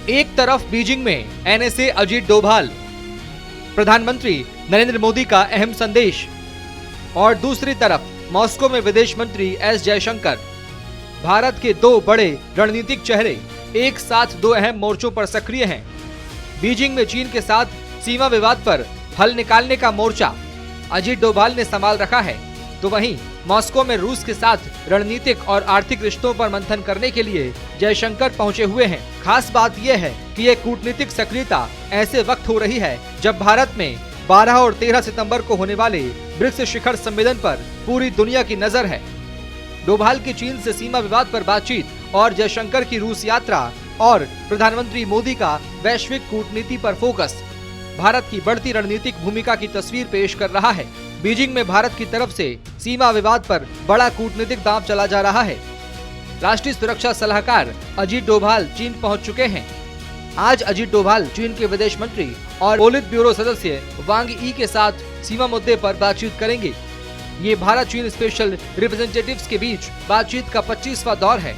एक तरफ बीजिंग में एनएसए अजीत डोभाल, प्रधानमंत्री नरेंद्र मोदी का अहम संदेश, और दूसरी तरफ मॉस्को में विदेश मंत्री एस जयशंकर। भारत के दो बड़े रणनीतिक चेहरे एक साथ दो अहम मोर्चों पर सक्रिय हैं। बीजिंग में चीन के साथ सीमा विवाद पर हल निकालने का मोर्चा अजीत डोभाल ने संभाल रखा है, तो वहीं मॉस्को में रूस के साथ रणनीतिक और आर्थिक रिश्तों पर मंथन करने के लिए जयशंकर पहुंचे हुए हैं। खास बात यह है कि ये कूटनीतिक सक्रियता ऐसे वक्त हो रही है जब भारत में 12 और 13 सितंबर को होने वाले ब्रिक्स शिखर सम्मेलन पर पूरी दुनिया की नजर है। डोभाल की चीन से सीमा विवाद पर बातचीत और जयशंकर की रूस यात्रा और प्रधानमंत्री मोदी का वैश्विक कूटनीति पर फोकस भारत की बढ़ती रणनीतिक भूमिका की तस्वीर पेश कर रहा है। बीजिंग में भारत की तरफ से सीमा विवाद पर बड़ा कूटनीतिक दांव चला जा रहा है। राष्ट्रीय सुरक्षा सलाहकार अजीत डोभाल चीन पहुंच चुके हैं। आज अजीत डोभाल चीन के विदेश मंत्री और पोलित ब्यूरो सदस्य वांग यी के साथ सीमा मुद्दे पर बातचीत करेंगे। ये भारत चीन स्पेशल रिप्रेजेंटेटिव्स के बीच बातचीत का 25वां दौर है।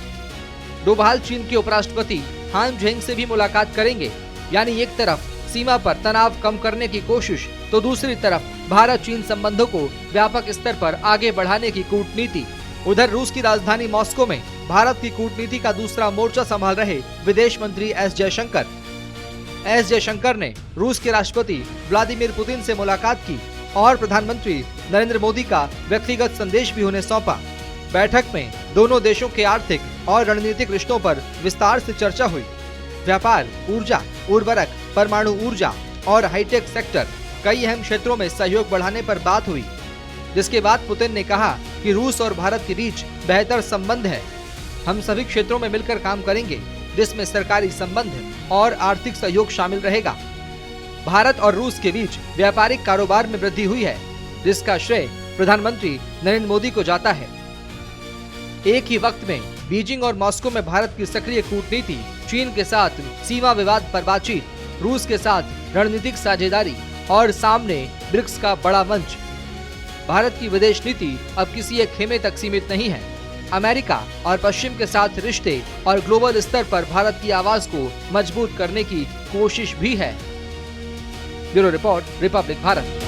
डोभाल चीन के उपराष्ट्रपति हान झेंग से भी मुलाकात करेंगे। यानी एक तरफ सीमा पर तनाव कम करने की कोशिश, तो दूसरी तरफ भारत चीन संबंधों को व्यापक स्तर पर आगे बढ़ाने की कूटनीति। उधर रूस की राजधानी मॉस्को में भारत की कूटनीति का दूसरा मोर्चा संभाल रहे विदेश मंत्री एस जयशंकर ने रूस के राष्ट्रपति व्लादिमीर पुतिन से मुलाकात की और प्रधानमंत्री नरेंद्र मोदी का व्यक्तिगत संदेश भी उन्हें सौंपा। बैठक में दोनों देशों के आर्थिक और रणनीतिक रिश्तों पर विस्तार से चर्चा हुई। व्यापार, ऊर्जा, उर्वरक, परमाणु ऊर्जा और हाईटेक सेक्टर कई अहम क्षेत्रों में सहयोग बढ़ाने पर बात हुई, जिसके बाद पुतिन ने कहा कि रूस और भारत के बीच बेहतर संबंध है। हम सभी क्षेत्रों में मिलकर काम करेंगे, जिसमें सरकारी संबंध और आर्थिक सहयोग शामिल रहेगा। भारत और रूस के बीच व्यापारिक कारोबार में वृद्धि हुई है, जिसका श्रेय प्रधानमंत्री नरेंद्र मोदी को जाता है। एक ही वक्त में बीजिंग और मॉस्को में भारत की सक्रिय कूटनीति, चीन के साथ सीमा विवाद पर बातचीत, रूस के साथ रणनीतिक साझेदारी और सामने ब्रिक्स का बड़ा मंच। भारत की विदेश नीति अब किसी एक खेमे तक सीमित नहीं है। अमेरिका और पश्चिम के साथ रिश्ते और ग्लोबल स्तर पर भारत की आवाज को मजबूत करने की कोशिश भी है। Bureau report, Republic Bharat.